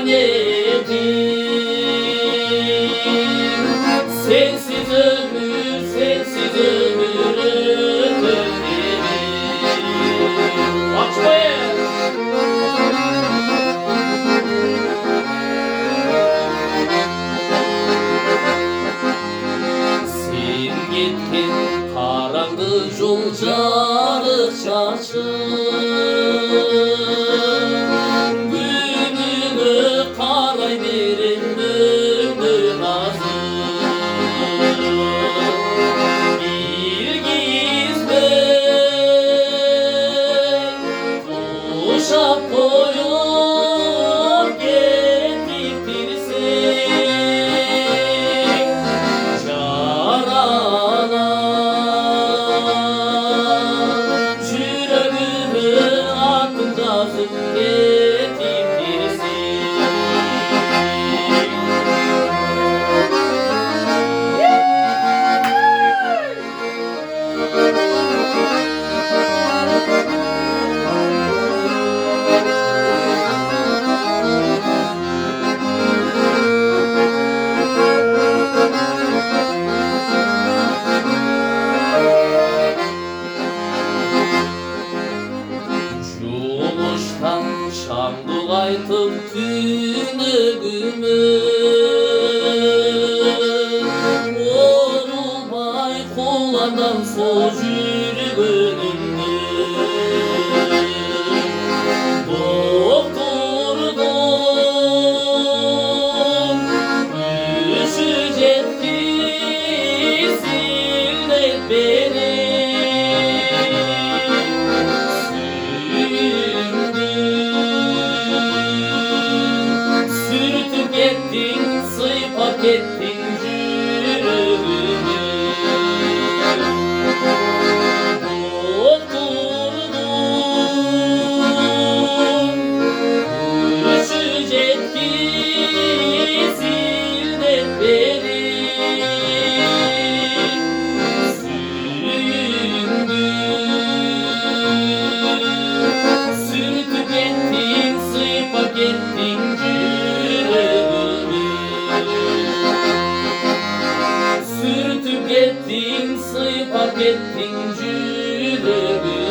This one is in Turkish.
emanetim. Sensiz ömür, sensiz ömür öterim. Açmayın. Sen gittin karanlığı yol carık çarşı. Gününü karay verin döndü nazı. Bir gizmek uşak koyup getirtirsek carana. Yüreğimi attım yazıp getirtirsek. Yumuştan şamduk aytıp tünegümü. Orulmay kullandan soz yürgünümdü. Doktordum düşecekti silnet beni. Sürtüp ettin, sıйпап ettin yüreğimi. Doktordum düşecekti silnet beni. Sürtüp ettin, sıйпап ettin yüreğimi. Sürtüp ettin, sıйпап ettin yüreğimi.